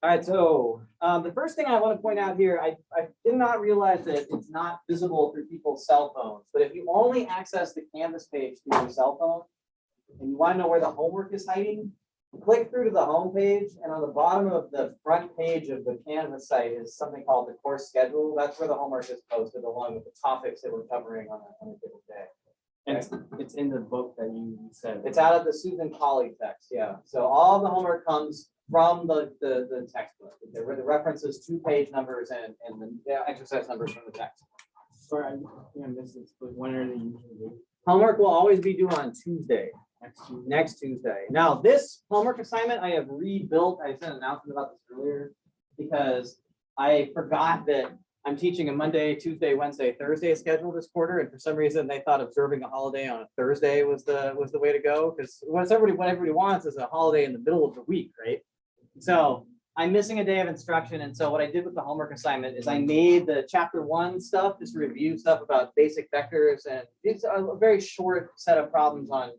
All right, so the first thing I want to point out here, I did not realize that it's not visible through people's cell phones, but if you only access the Canvas page through your cell phone and you want to know where the homework is hiding, click through to the home page, and on the bottom of the front page of the Canvas site is something called the course schedule. That's where the homework is posted along with the topics that we're covering on a given day. And it's in the book that you said. It's out of the Susan Colley text, yeah. So all the homework comes from the textbook. There were the references to page numbers and the exercise numbers from the text. Sorry, I missed this, but when are they usually due? Homework will always be due on Tuesday. Next Tuesday. Now, this homework assignment I have rebuilt. I sent an announcement about this earlier because I forgot that I'm teaching a Monday, Tuesday, Wednesday, Thursday schedule this quarter, and for some reason they thought observing a holiday on a Thursday was the way to go, because what everybody wants is a holiday in the middle of the week, right? So I'm missing a day of instruction, and so what I did with the homework assignment is I made the chapter 1 stuff, just review stuff about basic vectors, and it's a very short set of problems on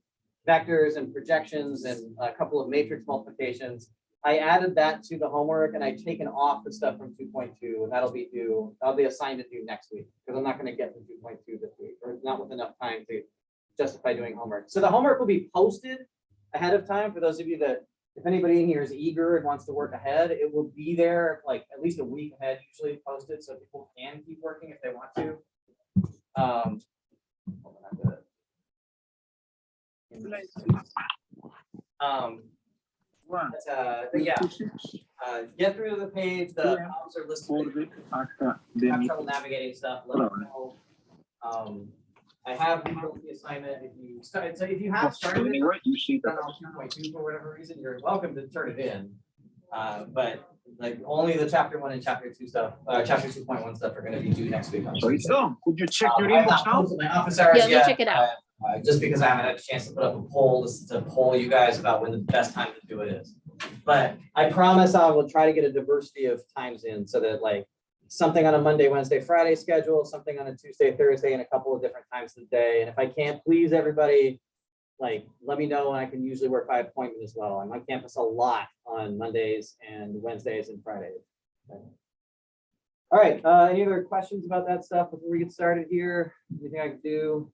vectors and projections and a couple of matrix multiplications. I added that to the homework, and I've taken off the stuff from 2.2, and that'll be assigned to due next week, because I'm not going to get to 2.2 this week, or not with enough time to justify doing homework. So the homework will be posted ahead of time for those of you that, if anybody in here is eager and wants to work ahead, it will be there like at least a week ahead, usually posted, so people can keep working if they want to. Get through the page. The problems are listed. Have trouble navigating stuff, let me know. I have rebuilt the assignment. If you start, so if you have started it, done on 2.2 for whatever reason, you're welcome to turn it in. But like only the chapter 1 and chapter 2 stuff, chapter 2.1 stuff are going to be due next week. So it's done. Could you check your inbox now? My office hours Yeah, let me check it out. Just because I haven't had a chance to put up a poll to poll you guys about when the best time to do it is. But I promise I will try to get a diversity of times in so that like something on a Monday, Wednesday, Friday schedule, something on a Tuesday, Thursday, and a couple of different times of the day. And if I can't please everybody, like let me know, and I can usually work by appointment as well. I'm on campus a lot on Mondays and Wednesdays and Fridays. Okay. All right, any other questions about that stuff before we get started here? Anything I can do?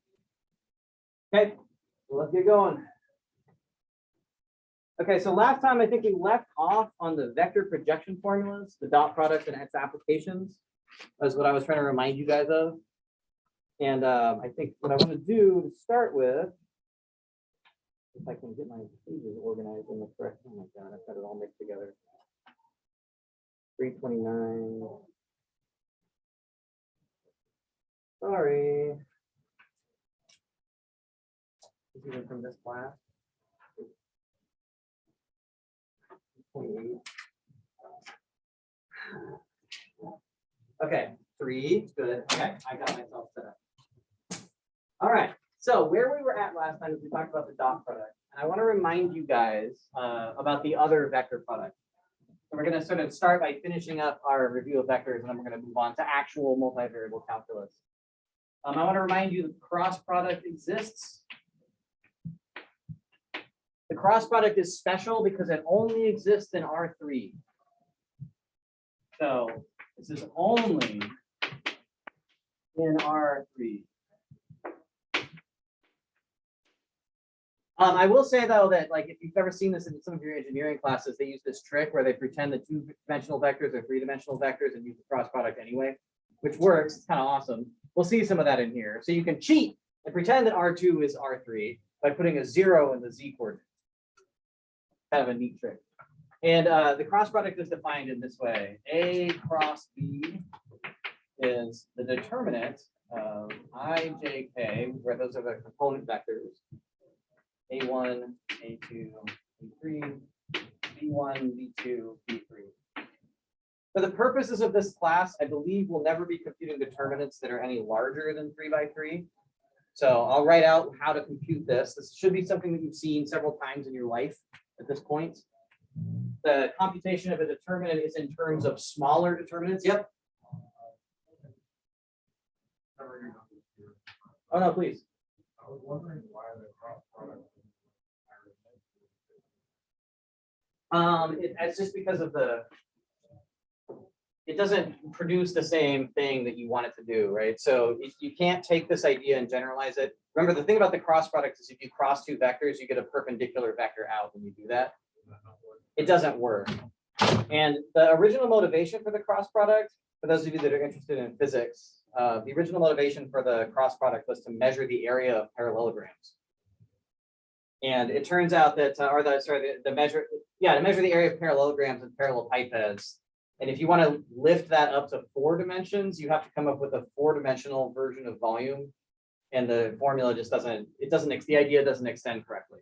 Okay, well, let's get going. Okay, so last time I think we left off on the vector projection formulas, the dot product and its applications. That's what I was trying to remind you guys of. And I think what I want to do to start with, if I can get my pages organized in the correct, oh my God, I've got it all mixed together. 329. Sorry. This is even from this class. 28. Okay, 3, good. Okay, I got myself set up. All right, so where we were at last time is we talked about the dot product. And I want to remind you guys about the other vector product. So we're going to sort of start by finishing up our review of vectors, and then we're going to move on to actual multivariable calculus. I want to remind you that cross product exists. The cross product is special because it only exists in R3. So this is only in R3. I will say though that like if you've ever seen this in some of your engineering classes, they use this trick where they pretend that 2-dimensional vectors are 3-dimensional vectors and use the cross product anyway, which works. It's kind of awesome. We'll see some of that in here. So you can cheat and pretend that R2 is R3 by putting a 0 in the z coordinate. Kind of a neat trick. And the cross product is defined in this way. A cross B is the determinant of I, J, K, where those are the component vectors. A1, A2, B3, B1, B2, B3. For the purposes of this class, I believe we'll never be computing determinants that are any larger than 3 by 3. So I'll write out how to compute this. This should be something that you've seen several times in your life at this point. The computation of a determinant is in terms of smaller determinants. Yep. Oh, no, please. I was wondering why the cross product. It's just because of the it doesn't produce the same thing that you want it to do, right? So you can't take this idea and generalize it. Remember, the thing about the cross product is if you cross two vectors, you get a perpendicular vector out when you do that. It doesn't work. And the original motivation for the cross product, for those of you that are interested in physics, the original motivation for the cross product was to measure the area of parallelograms. And it turns out that, to measure the area of parallelograms and parallelepipeds. And if you want to lift that up to 4 dimensions, you have to come up with a 4-dimensional version of volume. And the formula just doesn't, the idea doesn't extend correctly.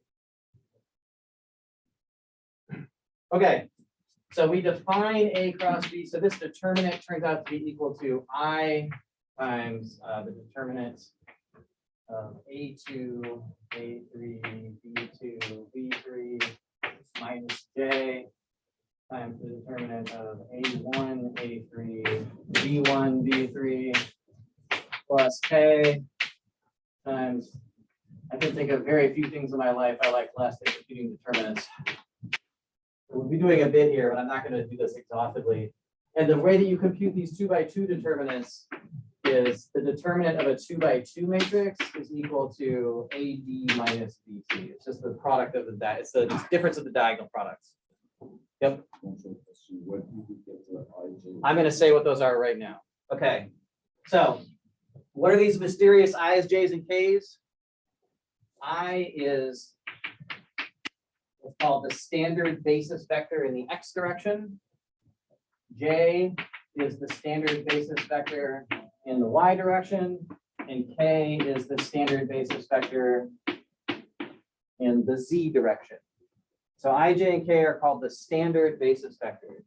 Okay, so we define A cross B. So this determinant turns out to be equal to I times the determinant of A2, A3, B2, B3 minus J times the determinant of A1, A3, B1, B3 plus K times, I can think of very few things in my life I like less than computing determinants. We'll be doing a bit here, but I'm not going to do this exhaustively. And the way that you compute these 2x2 determinants is the determinant of a 2x2 matrix is equal to AD minus BC. It's just the product of the it's the difference of the diagonal products. Yep. I'm going to say what those are right now. Okay. So what are these mysterious I's, J's, and K's? I is what's called the standard basis vector in the x direction. J is the standard basis vector in the y direction. And K is the standard basis vector in the z direction. So I, J, and K are called the standard basis vectors.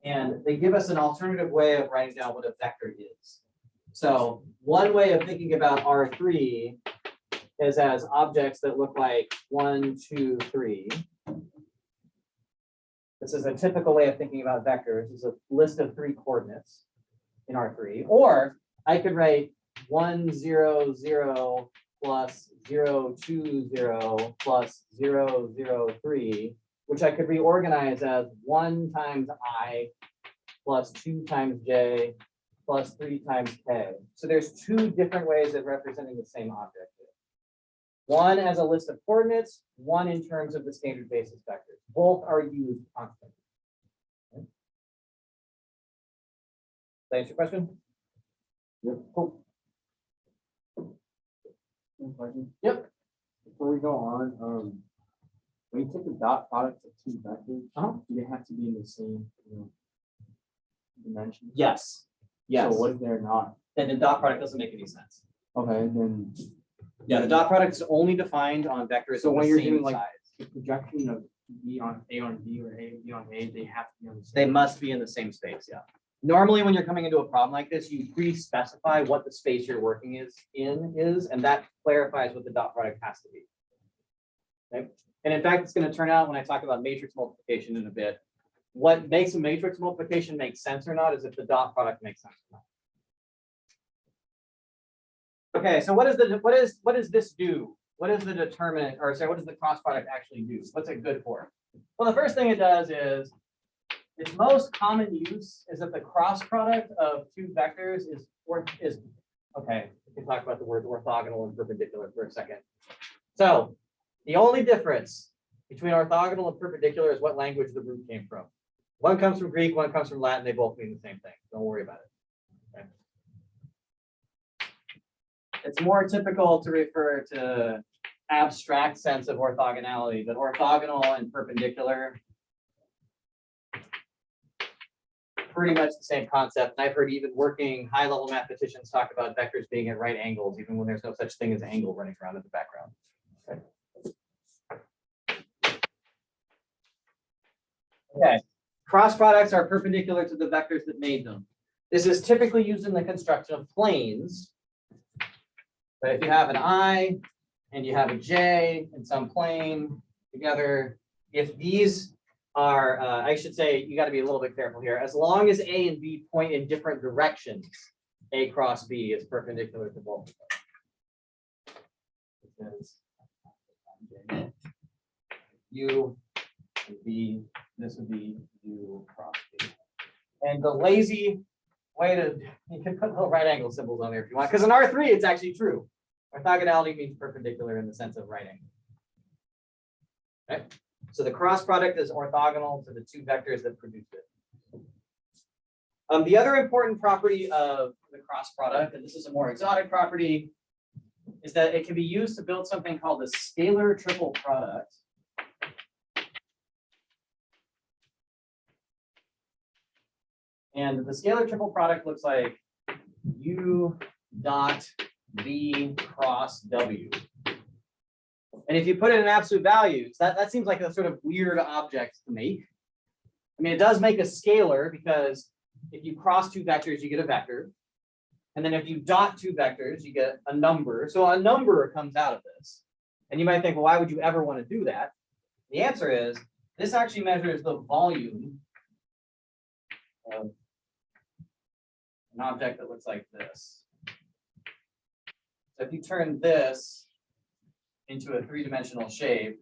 And they give us an alternative way of writing down what a vector is. So one way of thinking about R3 is as objects that look like 1, 2, 3. This is a typical way of thinking about vectors. This is a list of 3 coordinates in R3. Or I could write 1, 0, 0 plus 0, 2, 0 plus 0, 0, 3, which I could reorganize as 1 times I plus 2 times J plus 3 times K. So there's 2 different ways of representing the same object. One as a list of coordinates, one in terms of the standard basis vectors. Both are used constantly. Okay. Does that answer your question? Yep. Cool. Question. Yep. Before we go on, when you take the dot product of 2 vectors, do they have to be in the same dimension? Yes. Yes. So what if they're not? Then the dot product doesn't make any sense. Okay, then. Yeah, the dot product is only defined on vectors. So of when the you're same doing like size. the projection of B on A on B or A B on A, they have to be on the same. They must be in the same space, yeah. Normally, when you're coming into a problem like this, you pre-specify what the space you're working is, and that clarifies what the dot product has to be. Okay? And in fact, it's going to turn out when I talk about matrix multiplication in a bit, what makes a matrix multiplication make sense or not is if the dot product makes sense or not. Okay, so what does this do? What is the determinant, or sorry, what does the cross product actually do? What's it good for? Well, the first thing it does is its most common use is that the cross product of 2 vectors is okay. We can talk about the word orthogonal and perpendicular for a second. So the only difference between orthogonal and perpendicular is what language the root came from. One comes from Greek, one comes from Latin. They both mean the same thing. Don't worry about it. Okay. It's more typical to refer to abstract sense of orthogonality, but orthogonal and perpendicular, pretty much the same concept. And I've heard even working high-level mathematicians talk about vectors being at right angles, even when there's no such thing as an angle running around in the background. Okay. Cross products are perpendicular to the vectors that made them. This is typically used in the construction of planes. But if you have an I and you have a J in some plane together, if these are, I should say, you got to be a little bit careful here. As long as A and B point in different directions, A cross B is perpendicular to both of them. U would be, this would be U cross B. And the lazy way to, you can put little right angle symbols on there if you want, because in R3 it's actually true. Orthogonality means perpendicular in the sense of right angle. Okay, so the cross product is orthogonal to the two vectors that produce it. The other important property of the cross product, and this is a more exotic property, is that it can be used to build something called the scalar triple product. And the scalar triple product looks like U dot V cross W. And if you put it in absolute values, that seems like a sort of weird object to make. I mean, it does make a scalar because if you cross two vectors, you get a vector. And then if you dot two vectors, you get a number. So a number comes out of this. And you might think, well, why would you ever want to do that? The answer is, this actually measures the volume of an object that looks like this. So if you turn this into a three-dimensional shape,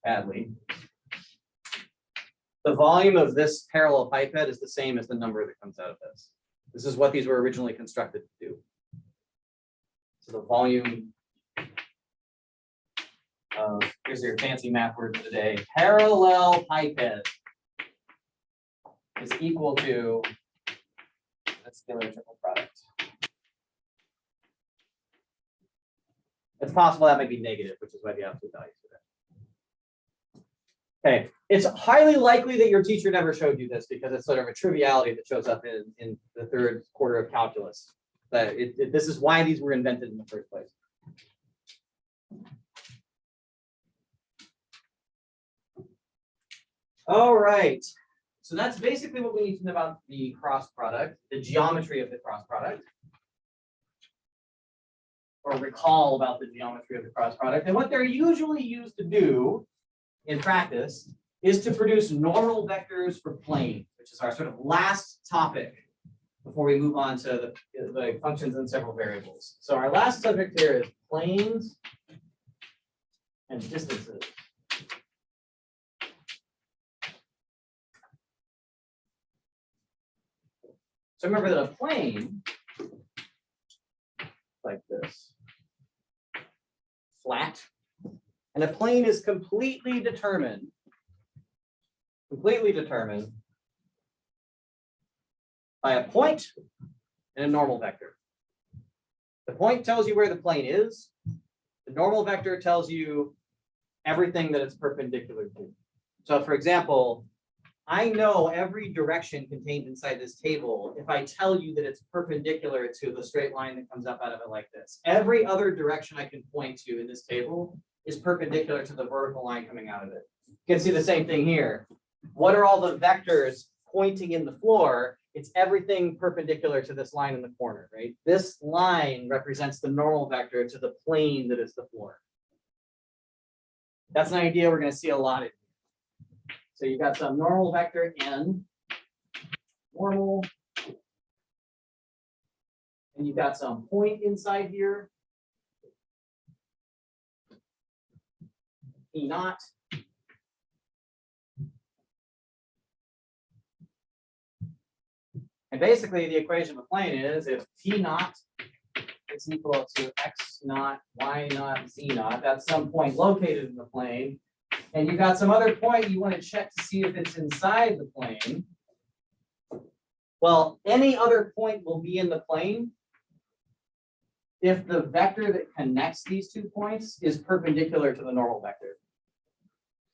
badly, the volume of this parallel pipette is the same as the number that comes out of this. This is what these were originally constructed to do. So the volume of, here's your fancy math word for the day, parallel pipette is equal to the scalar triple product. It's possible that might be negative, which is why the absolute value is there. Okay, it's highly likely that your teacher never showed you this because it's sort of a triviality that shows up in the third quarter of calculus. But this is why these were invented in the first place. All right, so that's basically what we need to know about the cross product, the geometry of the cross product. Or recall about the geometry of the cross product. And what they're usually used to do in practice is to produce normal vectors for planes, which is our sort of last topic before we move on to the functions and several variables. So our last subject here is planes and distances. So remember that a plane like this, flat, and a plane is completely determined by a point and a normal vector. The point tells you where the plane is. The normal vector tells you everything that it's perpendicular to. So for example, I know every direction contained inside this table if I tell you that it's perpendicular to the straight line that comes up out of it like this. Every other direction I can point to in this table is perpendicular to the vertical line coming out of it. You can see the same thing here. What are all the vectors pointing in the floor? It's everything perpendicular to this line in the corner, right? This line represents the normal vector to the plane that is the floor. That's an idea we're going to see a lot in. So you've got some normal vector n, normal, and you've got some point inside here, P naught. And basically the equation of a plane is if P naught is equal to x naught, y naught, z naught, that's some point located in the plane. And you got some other point you want to check to see if it's inside the plane. Well, any other point will be in the plane if the vector that connects these 2 points is perpendicular to the normal vector.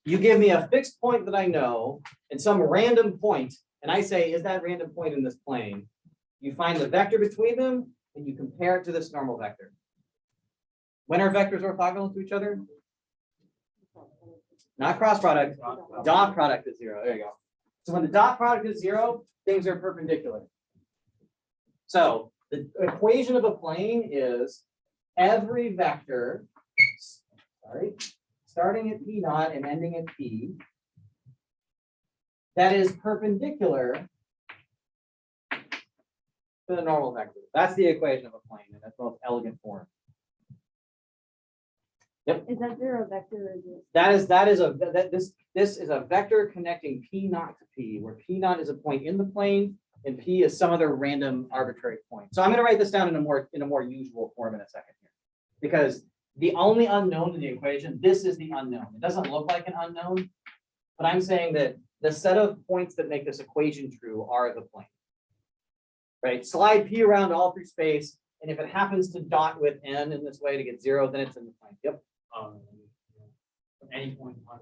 You give me a fixed point that I know and some random point, and I say, is that random point in this plane? You find the vector between them and you compare it to this normal vector. When are vectors orthogonal to each other? Not cross product, dot product is 0. There you go. So when the dot product is 0, things are perpendicular. So the equation of a plane is every vector, starting at P naught and ending at P, that is perpendicular to the normal vector. That's the equation of a plane in its most elegant form. Is that zero vector or is it? This is a vector connecting P naught to P, where P naught is a point in the plane and P is some other random arbitrary point. So I'm going to write this down in a more usual form in a second here, because the only unknown in the equation, this is the unknown. It doesn't look like an unknown, but I'm saying that the set of points that make this equation true are the plane. Right? Slide P around all through space, and if it happens to dot with n in this way to get 0, then it's in the plane. Yep. Any point on.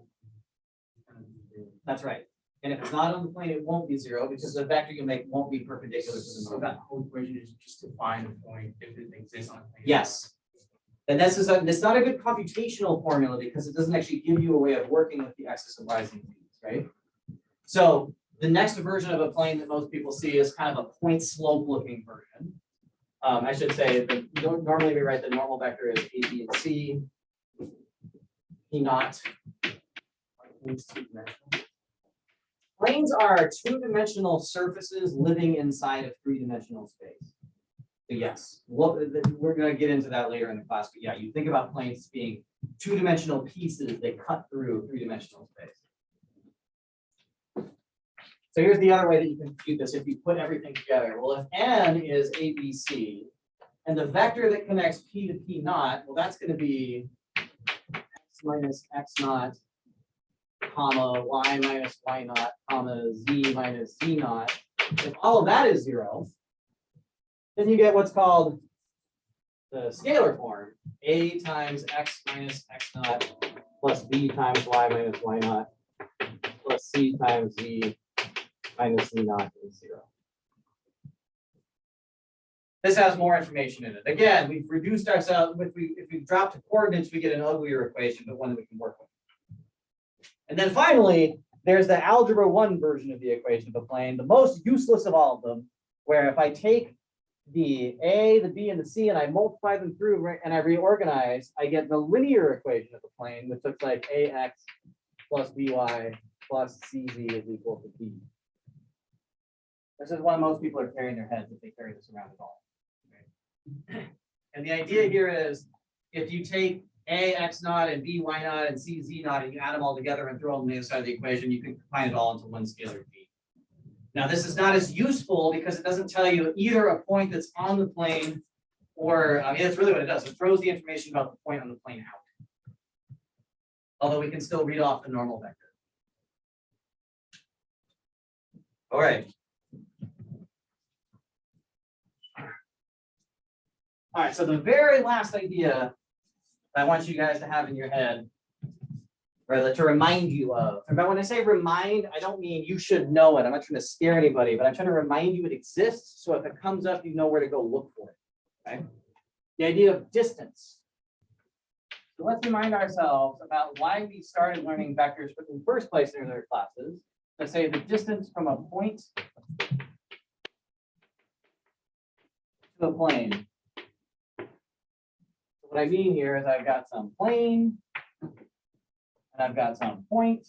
That's right. And if it's not on the plane, it won't be 0 because the vector you make won't be perpendicular to the So normal. that whole equation is just to find a point if it exists on. a plane. Yes. And it's not a good computational formula because it doesn't actually give you a way of working with the x's and y's and z's, right? So the next version of a plane that most people see is kind of a point slope looking version. I should say that normally we write the normal vector as A, B, and C. P naught. Planes are two-dimensional surfaces living inside of three-dimensional space. So yes, we're going to get into that later in the class, but yeah, you think about planes being two-dimensional pieces that cut through three-dimensional space. So here's the other way that you can compute this if you put everything together. Well, if n is ABC, and the vector that connects P to P naught, well, that's going to be x minus x naught, comma, y minus y naught, comma, z minus z naught. If all of that is 0, then you get what's called the scalar form, a times x minus x naught plus b times y minus y naught plus c times z minus z naught is 0. This has more information in it. Again, we've reduced ourselves. If we drop to coordinates, we get an uglier equation, but one that we can work with. And then finally, there's the algebra 1 version of the equation of a plane, the most useless of all of them, where if I take the A, the B, and the C, and I multiply them through and I reorganize, I get the linear equation of the plane, which looks like AX plus BY plus CZ is equal to B. This is one most people are carrying their heads if they carry this around at all. Okay. And the idea here is if you take A x naught and B y naught and C z naught and you add them all together and throw them on the other side of the equation, you can combine it all into one scalar G. Now, this is not as useful because it doesn't tell you either a point that's on the plane or, I mean, that's really what it does. It throws the information about the point on the plane out. Although we can still read off the normal vector. All right. All right, so the very last idea I want you guys to have in your head, or to remind you of. But when I say remind, I don't mean you should know it. I'm not trying to scare anybody, but I'm trying to remind you it exists. So if it comes up, you know where to go look for it. Okay. The idea of distance. So let's remind ourselves about why we started learning vectors in the first place in other classes. Let's say the distance from a point to a plane. What I mean here is I've got some plane, and I've got some point,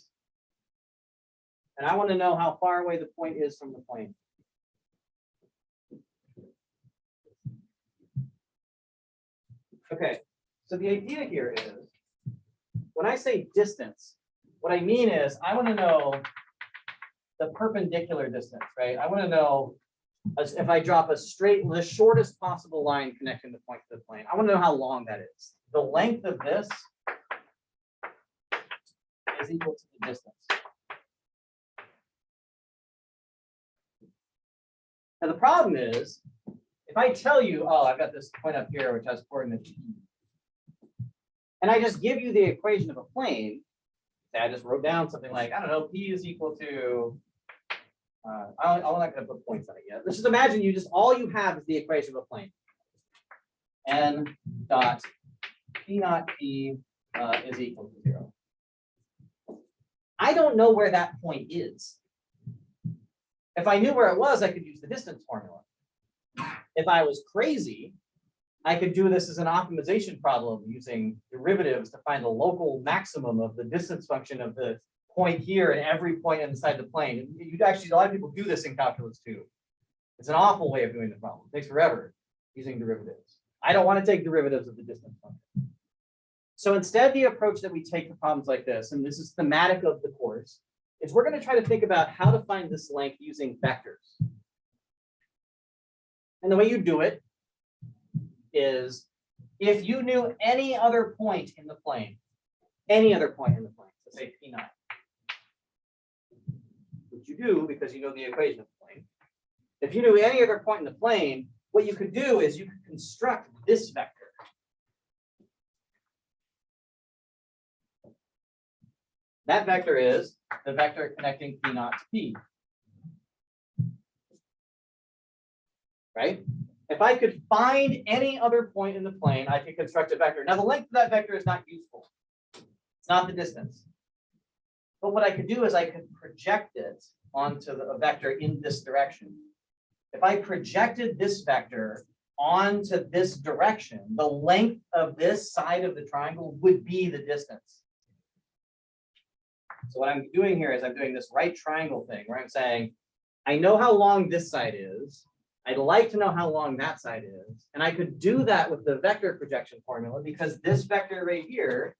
and I want to know how far away the point is from the plane. Okay, so the idea here is, when I say distance, what I mean is I want to know the perpendicular distance, right? I want to know if I drop the shortest possible line connecting the point to the plane. I want to know how long that is. The length of this is equal to the distance. Now the problem is, if I tell you, oh, I've got this point up here which has coordinates P, and I just give you the equation of a plane, say I just wrote down something like, I don't know, P is equal to, I'm not going to put points on it yet. Let's just imagine all you have is the equation of a plane. N dot P naught P is equal to 0. I don't know where that point is. If I knew where it was, I could use the distance formula. If I was crazy, I could do this as an optimization problem using derivatives to find the local maximum of the distance function of the point here and every point inside the plane. You'd actually, a lot of people do this in calculus too. It's an awful way of doing the problem. It takes forever using derivatives. I don't want to take derivatives of the distance function. So instead, the approach that we take to problems like this, and this is thematic of the course, is we're going to try to think about how to find this length using vectors. And the way you do it is if you knew any other point in the plane, let's say P9, which you do because you know the equation of the plane. If you knew any other point in the plane, what you could do is you could construct this vector. That vector is the vector connecting P0 to P. Right? If I could find any other point in the plane, I could construct a vector. Now, the length of that vector is not useful. It's not the distance. But what I could do is I could project it onto a vector in this direction. If I projected this vector onto this direction, the length of this side of the triangle would be the distance. So what I'm doing here is I'm doing this right triangle thing where I'm saying, I know how long this side is. I'd like to know how long that side is. And I could do that with the vector projection formula because this vector right here,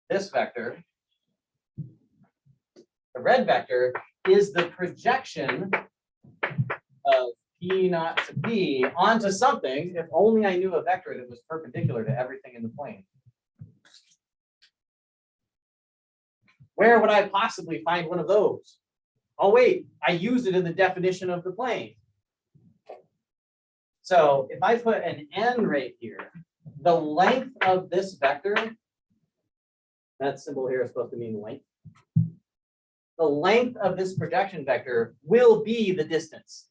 this vector, the red vector, is the projection of P0 to P onto something if only I knew a vector that was perpendicular to everything in the plane. Where would I possibly find one of those? Oh, wait, I used it in the definition of the plane. So if I put an n right here, the length of this vector, that symbol here is supposed to mean length. The length of this projection vector will be the distance.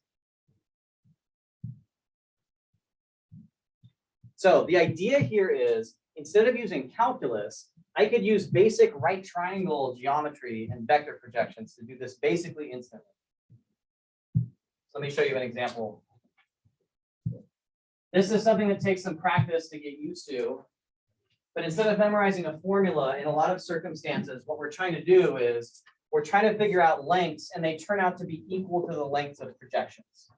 So the idea here is, instead of using calculus, I could use basic right triangle geometry and vector projections to do this basically instantly. So let me show you an example. This is something that takes some practice to get used to. But instead of memorizing a formula, in a lot of circumstances, what we're trying to do is we're trying to figure out lengths, and they turn out to be equal to the lengths of projections.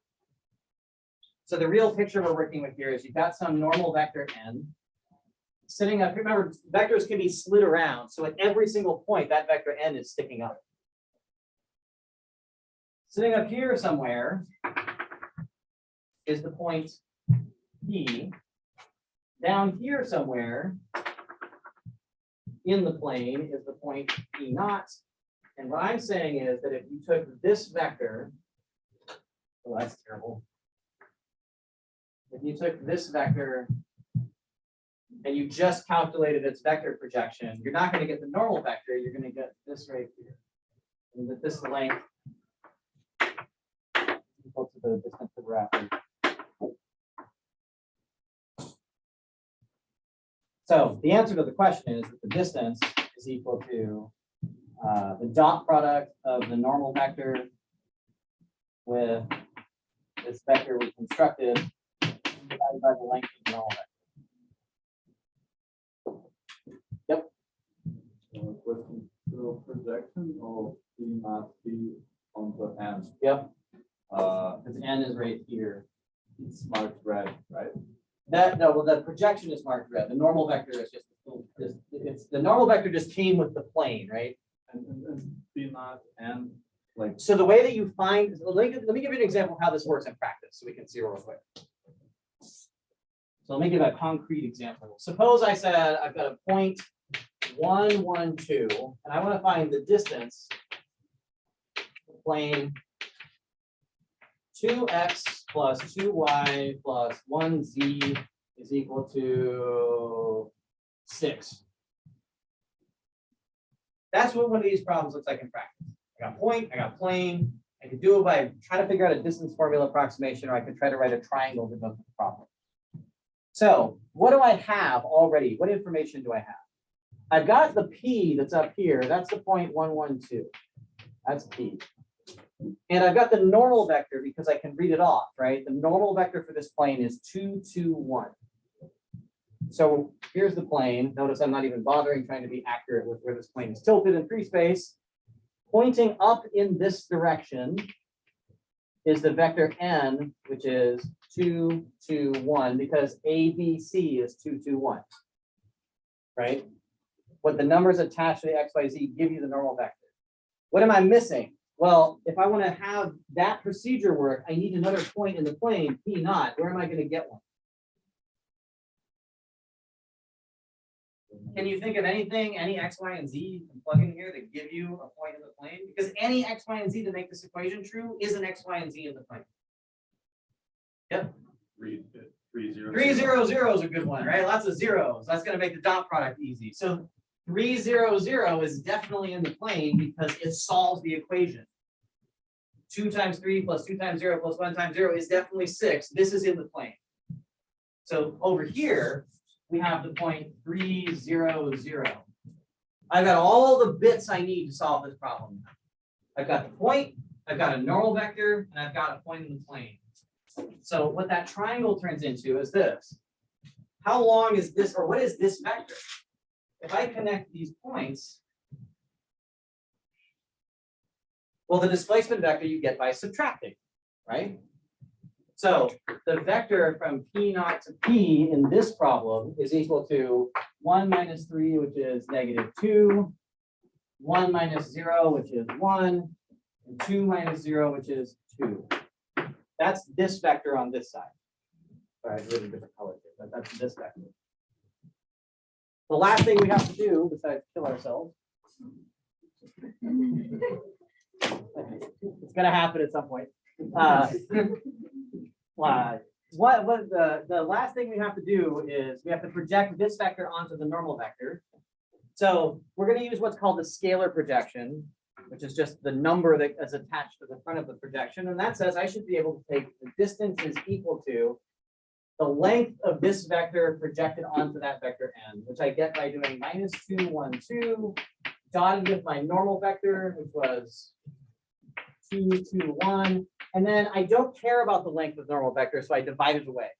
So the real picture we're working with here is you've got some normal vector n sitting up. Remember, vectors can be slid around. So at every single point, that vector n is sticking up. Sitting up here somewhere is the point P. Down here somewhere in the plane is the point P0. And what I'm saying is that if you took this vector, oh, that's terrible. If you took this vector and you just calculated its vector projection, you're not going to get the normal vector. You're going to get this right here. And that this length equal to the distance that we're after. So the answer to the question is that the distance is equal to the dot product of the normal vector with this vector we constructed divided by the length of the normal vector. Yep. Question, so projection of P0 P on the n. Yep. Because n is right here. It's marked red, right? Well, the projection is marked red. The normal vector is just it's the normal vector just came with the plane, right? And P0 and like. So the way that you find, let me give you an example of how this works in practice so we can see real quick. So let me give a concrete example. Suppose I said I've got a point 1, 1, 2, and I want to find the distance of plane 2x plus 2y plus 1z is equal to 6. That's what one of these problems looks like in practice. I got point, I got plane. I could do it by trying to figure out a distance formula approximation, or I could try to write a triangle that does the problem. So what do I have already? What information do I have? I've got the P that's up here. That's the point 1, 1, 2. That's P. And I've got the normal vector because I can read it off, right? The normal vector for this plane is 2, 2, 1. So here's the plane. Notice I'm not even bothering trying to be accurate with where this plane is tilted in free space. Pointing up in this direction is the vector n, which is 2, 2, 1, because ABC is 2, 2, 1. right? What the numbers attached to the x, y, z give you the normal vector. What am I missing? Well, if I want to have that procedure work, I need another point in the plane, P naught. Where am I going to get one? Can you think of anything, any x, y, and z you can plug in here that give you a point in the plane? Because any x, y, and z to make this equation true is an x, y, and z in the plane. Yep. 300 is a good one, right? Lots of zeros. That's going to make the dot product easy. So 300 is definitely in the plane because it solves the equation. 2 times 3 plus 2 times 0 plus 1 times 0 is definitely 6. This is in the plane. So over here, we have the point 300. I've got all the bits I need to solve this problem. I've got the point, I've got a normal vector, and I've got a point in the plane. So what that triangle turns into is this. How long is this, or what is this vector? If I connect these points, well, the displacement vector you get by subtracting, right? So the vector from P naught to P in this problem is equal to 1 minus 3, which is -2, 1 minus 0, which is 1, and 2 minus 0, which is 2. That's this vector on this side. Sorry, it's really different colors here, but that's this vector. The last thing we have to do besides kill ourselves, it's going to happen at some point. The last thing we have to do is we have to project this vector onto the normal vector. So we're going to use what's called the scalar projection, which is just the number that is attached to the front of the projection. And that says I should be able to take the distance is equal to the length of this vector projected onto that vector n, which I get by doing -2, 1, 2, dotted with my normal vector, which was 2, 2, 1. And then I don't care about the length of normal vector, so I divide it away.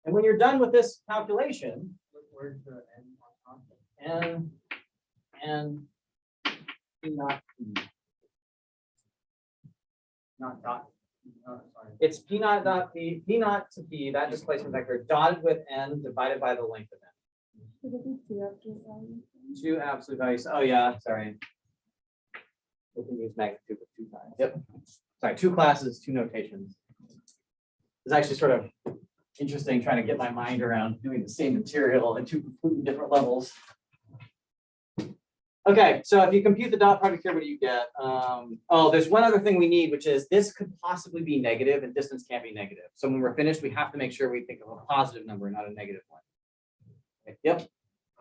And when you're done with this calculation, where's the n? And P naught P. Not dot. Sorry. It's P naught dot P, P naught to P, that displacement vector dotted with n divided by the length of n. Should it be 2 absolute values? 2 absolute values. Oh yeah, sorry. We can use magnitude with 2 times. Yep. Sorry, 2 classes, 2 notations. It's actually sort of interesting trying to get my mind around doing the same material at 2 completely different levels. Okay, so if you compute the dot product here, what do you get? Oh, there's one other thing we need, which is this could possibly be negative and distance can't be negative. So when we're finished, we have to make sure we think of a positive number, not a negative one. Okay, yep.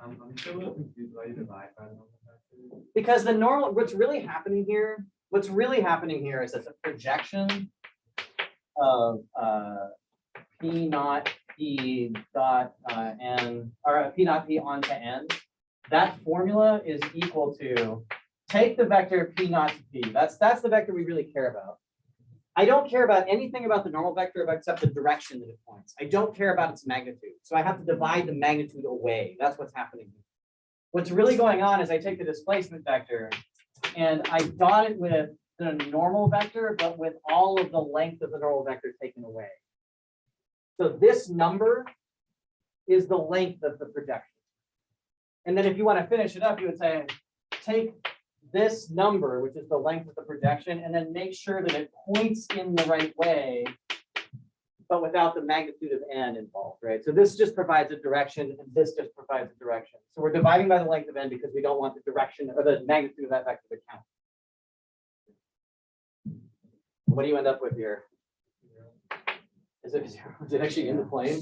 I'm still a little confused why you divide by the normal vector. Because the normal, what's really happening here is that the projection of P naught P dot n, or P naught P onto n, that formula is equal to take the vector P naught to P. That's the vector we really care about. I don't care about anything about the normal vector except the direction that it points. I don't care about its magnitude. So I have to divide the magnitude away. That's what's happening here. What's really going on is I take the displacement vector and I dot it with the normal vector, but with all of the length of the normal vector taken away. So this number is the length of the projection. And then if you want to finish it up, you would say, take this number, which is the length of the projection, and then make sure that it points in the right way, but without the magnitude of n involved, right? So this just provides a direction, and this just provides a direction. So we're dividing by the length of n because we don't want the direction or the magnitude of that vector to count. What do you end up with here? Is it 0? Is it actually in the plane?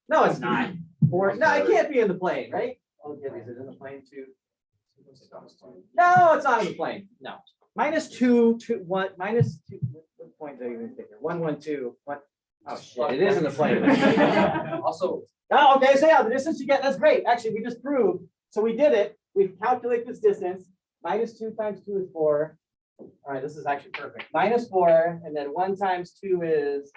No, it's not. Or no, it can't be in the plane, right? Oh, yeah, is it in the plane too? No, it's not in the plane. No. -2, 2, 1, -2. What point did I even take here? 1, 1, 2. What? Oh shit! It is in the plane. Also. Oh, okay. So yeah, the distance you get, that's great. Actually, we just proved. So we did it. We've calculated this distance. -2 times 2 is 4. All right, this is actually perfect. -4, and then 1 times 2 is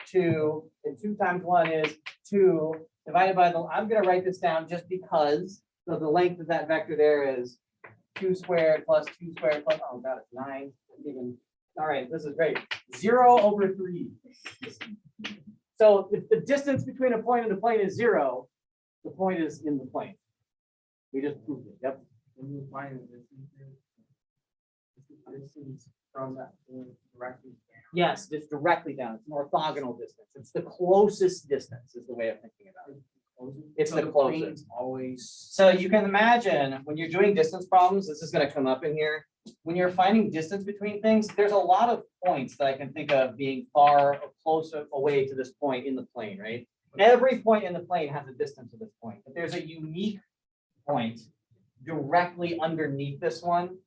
2, and 2 times 1 is 2. Divided by the, I'm going to write this down just because. So the length of that vector there is 2 squared plus 2 squared plus, oh god, it's 9. Even, all right, this is great. 0 over 3. So if the distance between a point and the plane is 0, the point is in the plane. We just proved it. Yep. When you find the distance from that point directly down. Yes, it's directly down. It's an orthogonal distance. It's the closest distance is the way of thinking about it. It's So the plane's closest. always. So you can imagine when you're doing distance problems, this is going to come up in here. When you're finding distance between things, there's a lot of points that I can think of being far or closer away to this point in the plane, right? Every point in the plane has a distance to this point, but there's a unique point directly underneath this one.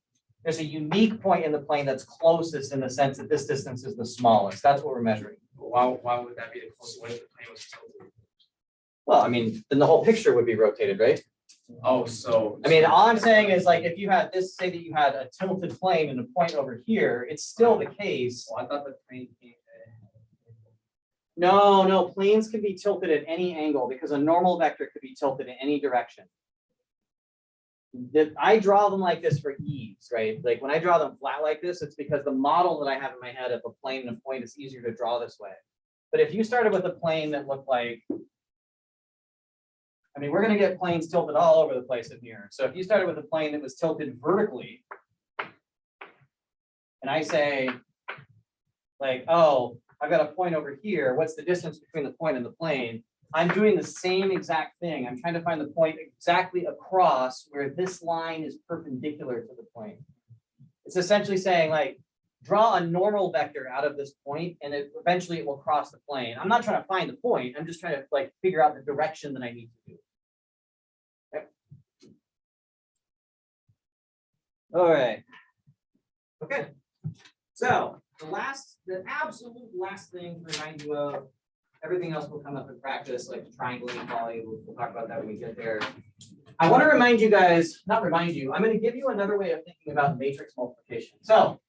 There's a unique point in the plane that's closest in the sense that this distance is the smallest. That's what we're measuring. Why would that be the closest? What if the plane was tilted? Well, I mean, then the whole picture would be rotated, right? Oh, so. I mean, all I'm saying is like, if you had this, say that you had a tilted plane and a point over here, it's still the case. Well, I thought the plane came. No, planes can be tilted at any angle because a normal vector could be tilted in any direction. I draw them like this for ease, right? Like when I draw them flat like this, it's because the model that I have in my head of a plane and a point is easier to draw this way. But if you started with a plane that looked like, I mean, we're going to get planes tilted all over the place in here. So if you started with a plane that was tilted vertically, and I say, like, oh, I've got a point over here. What's the distance between the point and the plane? I'm doing the same exact thing. I'm trying to find the point exactly across where this line is perpendicular to the plane. It's essentially saying, like, draw a normal vector out of this point, and eventually it will cross the plane. I'm not trying to find the point. I'm just trying to like figure out the direction that I need to do. Okay. All right. Okay. So the absolute last thing to remind you of, everything else will come up in practice, like triangle inequality. We'll talk about that when we get there. I want to remind you guys, not remind you, I'm going to give you another way of thinking about matrix multiplication. So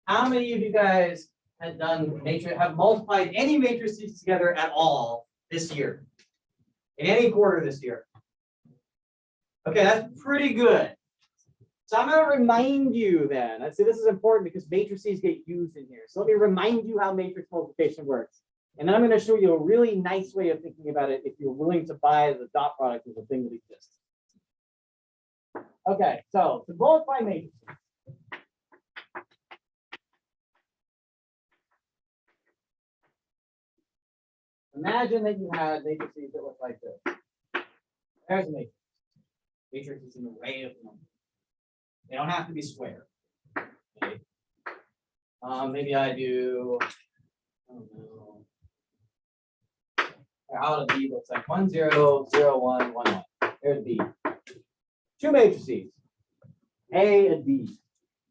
how many of you guys have multiplied any matrices together at all this year? In any quarter this year? Okay, that's pretty good. So I'm going to remind you then. I say this is important because matrices get used in here. So let me remind you how matrix multiplication works. And then I'm going to show you a really nice way of thinking about it if you're willing to buy the dot product as a thing that exists. Okay, so to multiply matrices. Imagine that you had matrices that look like this. There's a matrix. Matrix is in the way of numbers. They don't have to be square. Okay. Maybe I do, I don't know. How the B looks like 1, 0, 0, 1, 1, 1. There's B. Two matrices, A and B.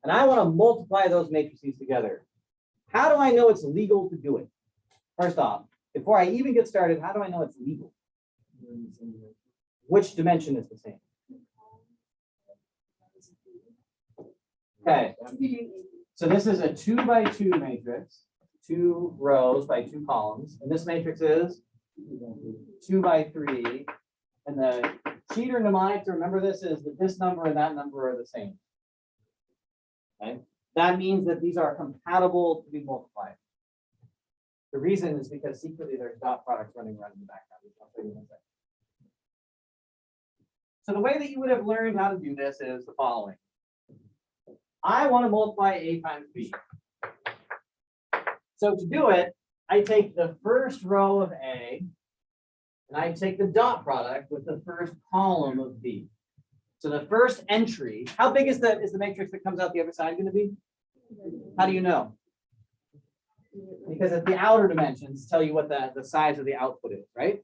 And I want to multiply those matrices together. How do I know it's legal to do it? First off, before I even get started, how do I know it's legal? Which dimension is the same? Okay. So this is a 2 by 2 matrix, 2 rows by 2 columns. And this matrix is 2 by 3. And the cheater mnemonic to remember this is that this number and that number are the same. Okay. That means that these are compatible to be multiplied. The reason is because secretly there's dot products running around in the background. I'll show you in a second. So the way that you would have learned how to do this is the following. I want to multiply A times B. So to do it, I take the first row of A, and I take the dot product with the first column of B. So the first entry, how big is the matrix that comes out the other side going to be? How do you know? Because it's the outer dimensions tell you what the size of the output is, right?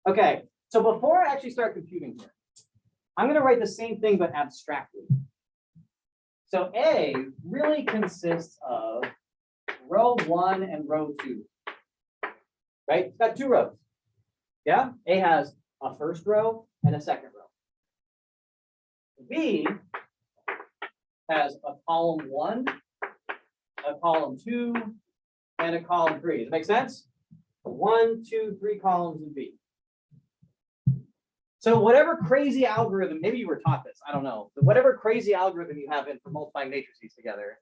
Okay, so before I actually start computing here, I'm going to write the same thing but abstractly. So A really consists of row 1 and row 2, right? It's got 2 rows. Yeah, A has a first row and a second row. B has a column 1, a column 2, and a column 3. Does that make sense? 1, 2, 3 columns in B. So whatever crazy algorithm, maybe you were taught this, I don't know, but whatever crazy algorithm you have in for multiplying matrices together,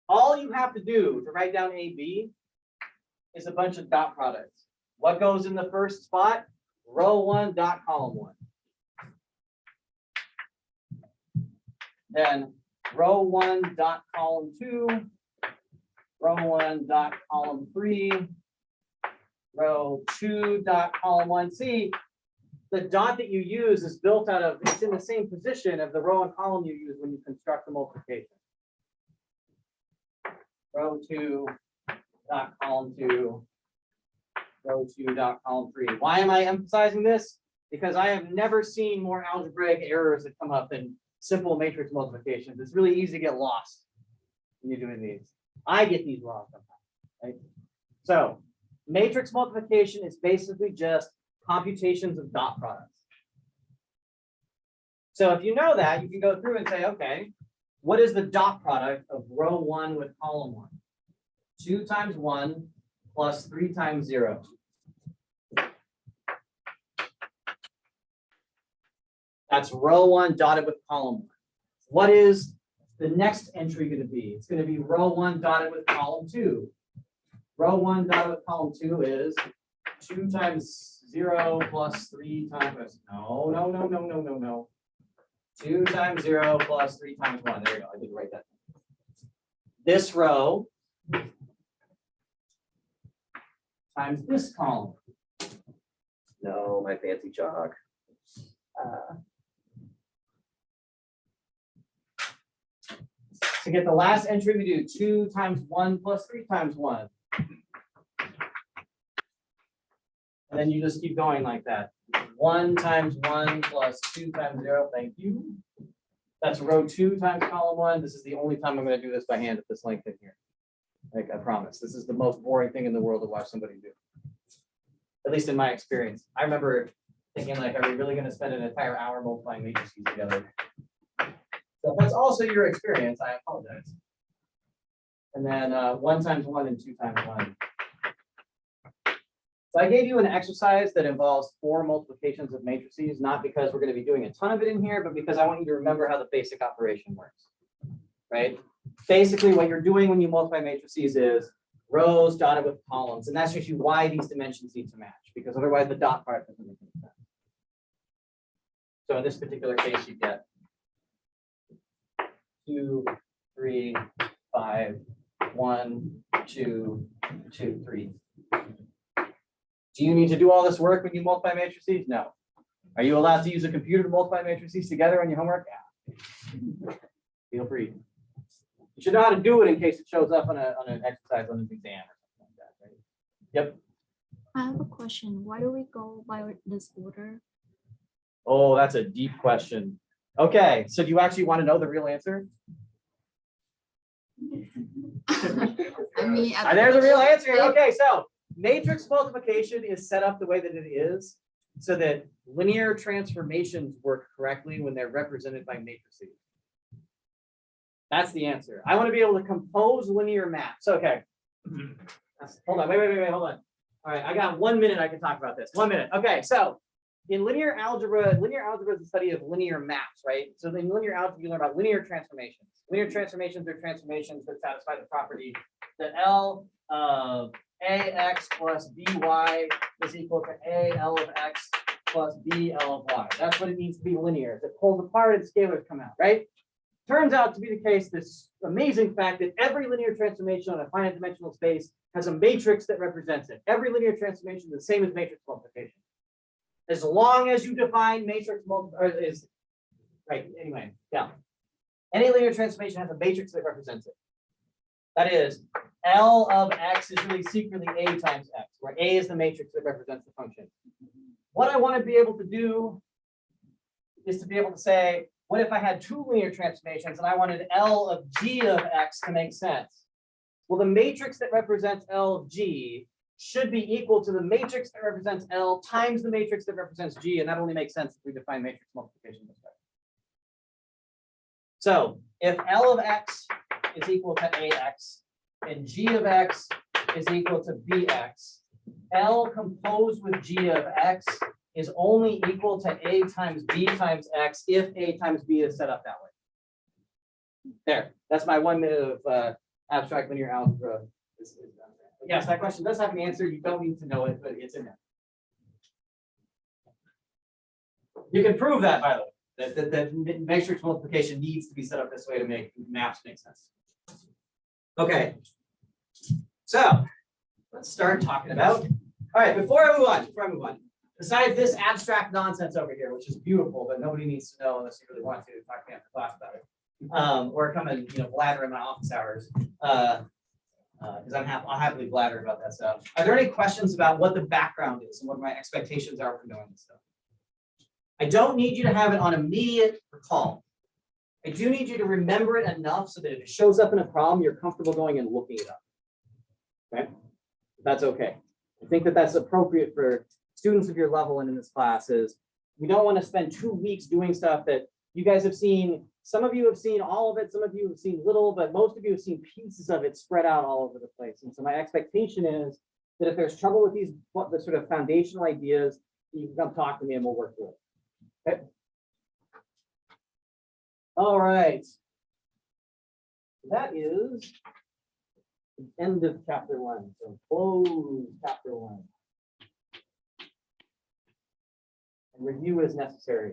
all you have to do to write down AB is a bunch of dot products. What goes in the first spot? Row 1 dot column 1. Then row 1 dot column 2, row 1 dot column 3, row 2 dot column 1. See, the dot that you use is built out of, it's in the same position of the row and column you use when you construct the multiplication. Row 2 dot column 2, row 2 dot column 3. Why am I emphasizing this? Because I have never seen more algebraic errors that come up than simple matrix multiplications. It's really easy to get lost when you're doing these. I get these wrong sometimes, right? So matrix multiplication is basically just computations of dot products. So if you know that, you can go through and say, okay, what is the dot product of row 1 with column 1? 2 times 1 plus 3 times 0. That's row 1 dotted with column 1. What is the next entry going to be? It's going to be row 1 dotted with column 2. Row 1 dotted with column 2 is 2 times 0 plus 3 times, no. 2 times 0 plus 3 times 1. There you go. I did write that. This row times this column. No, my fancy chalk. To get the last entry, we do 2 times 1 plus 3 times 1. And then you just keep going like that. 1 times 1 plus 2 times 0. Thank you. That's row 2 times column 1. This is the only time I'm going to do this by hand at this length in here. Like, I promise. This is the most boring thing in the world to watch somebody do. At least in my experience. I remember thinking, like, are we really going to spend an entire hour multiplying matrices together? So if that's also your experience, I apologize. And then 1 times 1 and 2 times 1. So I gave you an exercise that involves 4 multiplications of matrices, not because we're going to be doing a ton of it in here, but because I want you to remember how the basic operation works, right? Basically, what you're doing when you multiply matrices is rows dotted with columns, and that's actually why these dimensions need to match, because otherwise the dot product doesn't make any sense. So in this particular case, you get 2, 3, 5, 1, 2, 2, 3. Do you need to do all this work when you multiply matrices? No. Are you allowed to use a computer to multiply matrices together on your homework? Yeah. Feel free. You should know how to do it in case it shows up on an exercise on an exam or something like that, right? Yep. I have a question. Why do we go by this order? Oh, that's a deep question. Okay, so do you actually want to know the real answer? I mean, There's a real answer. Okay, so matrix multiplication is set up the way that it is so that linear transformations work correctly when they're represented by matrices. That's the answer. I want to be able to compose linear maps. Okay. Hold on. Wait. Hold on. All right. I got 1 minute. I can talk about this. 1 minute. Okay. So in linear algebra is the study of linear maps, right? So in linear algebra, you learn about linear transformations. Linear transformations are transformations that satisfy the property that L of AX plus BY is equal to AL of X plus BL of Y. That's what it means to be linear. It pulls apart and scalars come out, right? Turns out to be the case, this amazing fact that every linear transformation on a finite dimensional space has a matrix that represents it. Every linear transformation is the same as matrix multiplication. As long as you define matrix multiplication, right, anyway, yeah. Any linear transformation has a matrix that represents it. That is, L of X is really secretly A times X, where A is the matrix that represents the function. What I want to be able to do is to be able to say, what if I had 2 linear transformations and I wanted L of G of X to make sense? Well, the matrix that represents L of G should be equal to the matrix that represents L times the matrix that represents G, and that only makes sense if we define matrix multiplication this way. So if L of X is equal to AX and G of X is equal to BX, L composed with G of X is only equal to A times B times X if A times B is set up that way. There, that's my 1 minute of abstract linear algebra. Yes, that question does have an answer. You don't need to know it, but it's in there. You can prove that, by the way, that matrix multiplication needs to be set up this way to make maps make sense. Okay. So let's start talking about. All right, before I move on, besides this abstract nonsense over here, which is beautiful, but nobody needs to know unless you really want to talk to me after class about it, or come and blather in my office hours, because I'll happily blather about that stuff. Are there any questions about what the background is and what my expectations are for knowing this stuff? I don't need you to have it on immediate recall. I do need you to remember it enough so that if it shows up in a problem, you're comfortable going and looking it up. Okay, that's okay. I think that that's appropriate for students of your level and in this class. Is we don't want to spend 2 weeks doing stuff that you guys have seen. Some of you have seen all of it, some of you have seen little, but most of you have seen pieces of it spread out all over the place. And so my expectation is that if there's trouble with the sort of foundational ideas, you can come talk to me and we'll work through it. Okay. All right. That is the end of chapter 1. So close chapter 1. And review is necessary.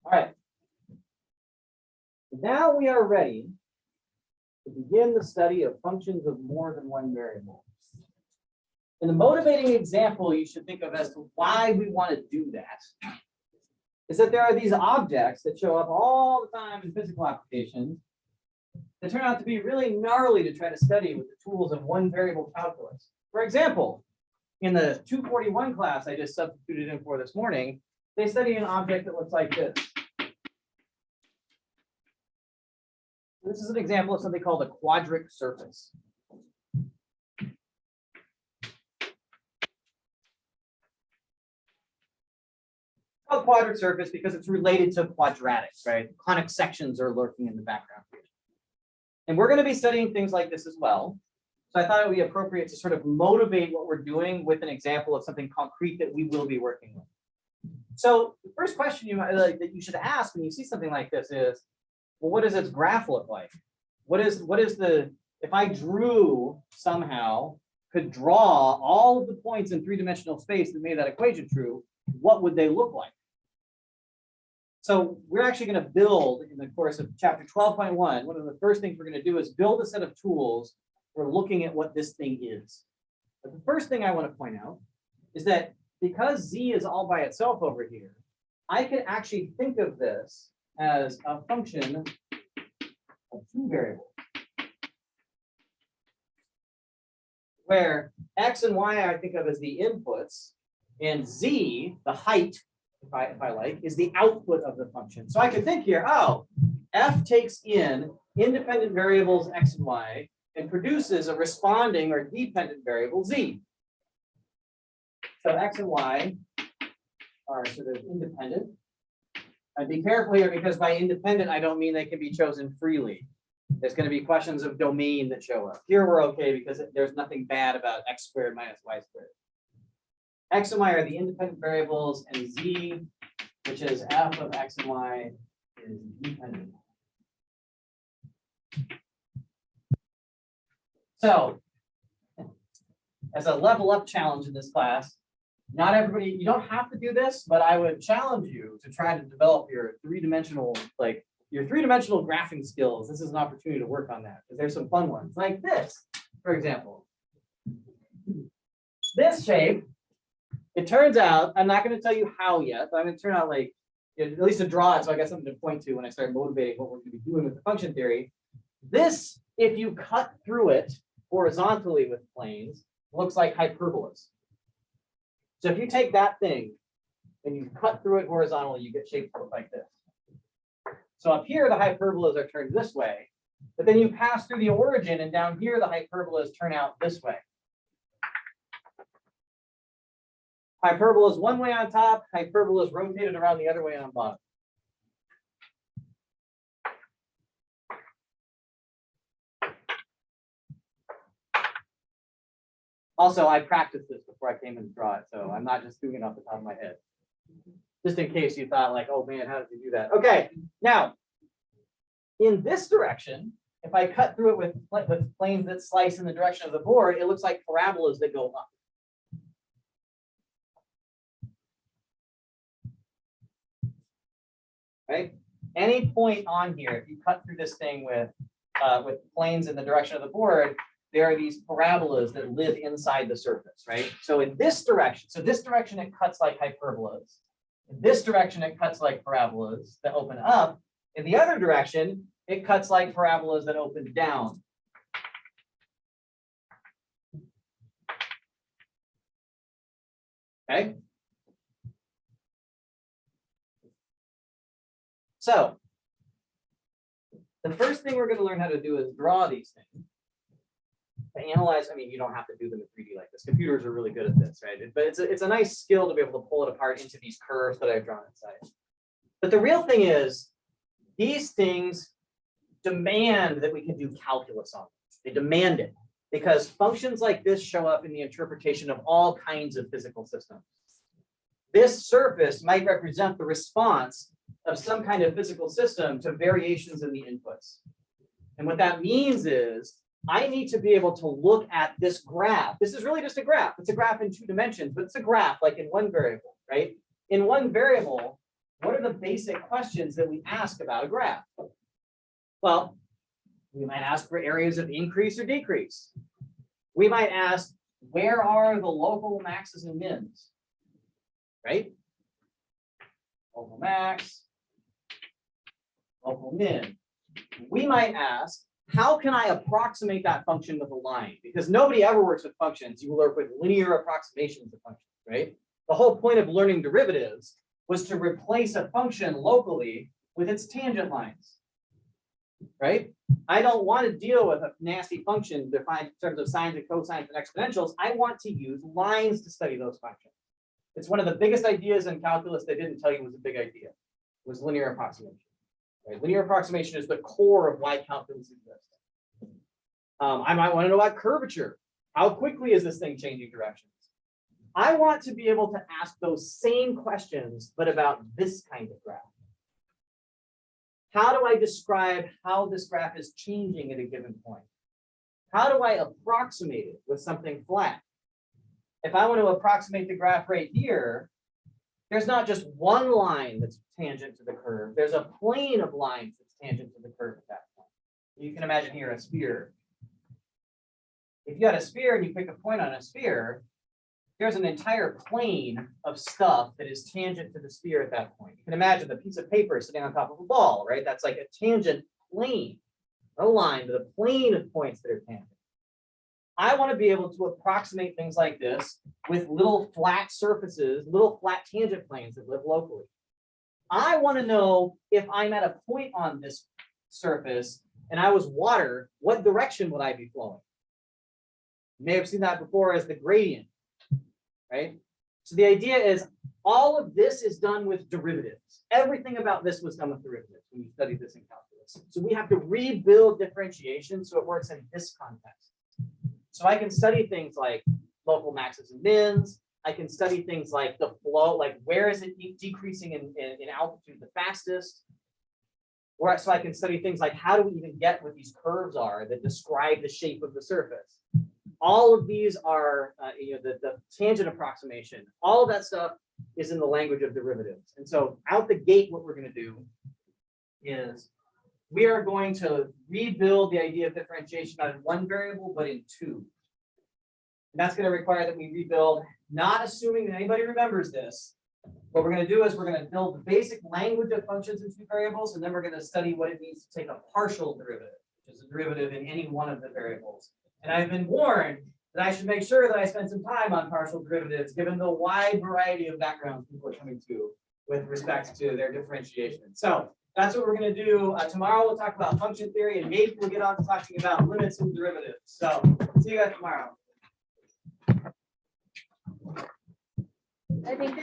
All right. Now we are ready to begin the study of functions of more than one variable. And the motivating example you should think of as to why we want to do that is that there are these objects that show up all the time in physical applications that turn out to be really gnarly to try to study with the tools of one variable calculus. For example, in the 241 class I just substituted in for this morning, they study an object that looks like this. This is an example of something called a quadric surface. Called quadric surface because it's related to quadratics, right? Conic sections are lurking in the background here. And we're going to be studying things like this as well. So I thought it would be appropriate to sort of motivate what we're doing with an example of something concrete that we will be working with. So the first question that you should ask when you see something like this is, well, what does its graph look like? What is the, if I could draw all of the points in three-dimensional space that made that equation true, what would they look like? So we're actually going to build in the course of chapter 12.1, one of the first things we're going to do is build a set of tools for looking at what this thing is. But the first thing I want to point out is that because z is all by itself over here, I can actually think of this as a function of two variables, where x and y I think of as the inputs, and z, the height, if I like, is the output of the function. So I could think here, oh, f takes in independent variables x and y and produces a responding or dependent variable z. So x and y are sort of independent. And be careful here because by independent, I don't mean they can be chosen freely. There's going to be questions of domain that show up. Here we're okay because there's nothing bad about x squared minus y squared. X and y are the independent variables, and z, which is f of x and y, is dependent. So, as a level up challenge in this class, not everybody, you don't have to do this, but I would challenge you to try to develop your three-dimensional graphing skills. This is an opportunity to work on that because there's some fun ones like this, for example. This shape, it turns out, I'm not going to tell you how yet, but I'm going to turn out like, at least to draw it so I got something to point to when I start motivating what we're going to be doing with the function theory. This, if you cut through it horizontally with planes, looks like hyperbolas. So if you take that thing and you cut through it horizontally, you get shapes that look like this. So up here, the hyperbolas are turned this way, but then you pass through the origin and down here, the hyperbolas turn out this way. Hyperbola is one way on top, hyperbola is rotated around the other way on bottom. Also, I practiced this before I came in to draw it, so I'm not just doing it off the top of my head. Just in case you thought like, oh man, how did you do that? Okay, now, in this direction, if I cut through it with planes that slice in the direction of the board, it looks like parabolas that go up. Right? Any point on here, if you cut through this thing with planes in the direction of the board, there are these parabolas that live inside the surface, right? So in this direction, it cuts like hyperbolas. In this direction, it cuts like parabolas that open up. In the other direction, it cuts like parabolas that open down. Okay. So the first thing we're going to learn how to do is draw these things. To analyze, I mean, you don't have to do them in 3D like this. Computers are really good at this, right? But it's a nice skill to be able to pull it apart into these curves that I've drawn inside. But the real thing is, these things demand that we can do calculus on them. They demand it because functions like this show up in the interpretation of all kinds of physical systems. This surface might represent the response of some kind of physical system to variations in the inputs. And what that means is I need to be able to look at this graph. This is really just a graph. It's a graph in 2 dimensions, but it's a graph like in one variable, right? In one variable, what are the basic questions that we ask about a graph? Well, we might ask for areas of increase or decrease. We might ask, where are the local maxes and mins, right? Local max, local min. We might ask, how can I approximate that function with a line? Because nobody ever works with functions. You work with linear approximations of functions, right? The whole point of learning derivatives was to replace a function locally with its tangent lines, right? I don't want to deal with a nasty function defined in terms of sines and cosines and exponentials. I want to use lines to study those functions. It's one of the biggest ideas in calculus they didn't tell you was a big idea, was linear approximation. Right? Linear approximation is the core of why calculus exists. I might want to know about curvature. How quickly is this thing changing directions? I want to be able to ask those same questions, but about this kind of graph. How do I describe how this graph is changing at a given point? How do I approximate it with something flat? If I want to approximate the graph right here, there's not just one line that's tangent to the curve. There's a plane of lines that's tangent to the curve at that point. You can imagine here a sphere. If you had a sphere and you pick a point on a sphere, there's an entire plane of stuff that is tangent to the sphere at that point. You can imagine the piece of paper sitting on top of a ball, right? That's like a tangent plane, a line, but a plane of points that are tangent. I want to be able to approximate things like this with little flat surfaces, little flat tangent planes that live locally. I want to know if I'm at a point on this surface and I was water, what direction would I be flowing? You may have seen that before as the gradient, right? So the idea is all of this is done with derivatives. Everything about this was done with derivatives when you studied this in calculus. So we have to rebuild differentiation so it works in this context. So I can study things like local maxes and mins. I can study things like the flow, like where is it decreasing in altitude the fastest? Or so I can study things like how do we even get what these curves are that describe the shape of the surface. All of these are, the tangent approximation. All of that stuff is in the language of derivatives. And so out the gate, what we're going to do is we are going to rebuild the idea of differentiation not in one variable, but in 2. And that's going to require that we rebuild, not assuming that anybody remembers this. What we're going to do is we're going to build the basic language of functions in 2 variables, and then we're going to study what it means to take a partial derivative, which is a derivative in any one of the variables. And I've been warned that I should make sure that I spend some time on partial derivatives, given the wide variety of backgrounds people are coming to with respect to their differentiation. So that's what we're going to do. Tomorrow we'll talk about function theory, and maybe we'll get on to talking about limits and derivatives. So see you guys tomorrow. I think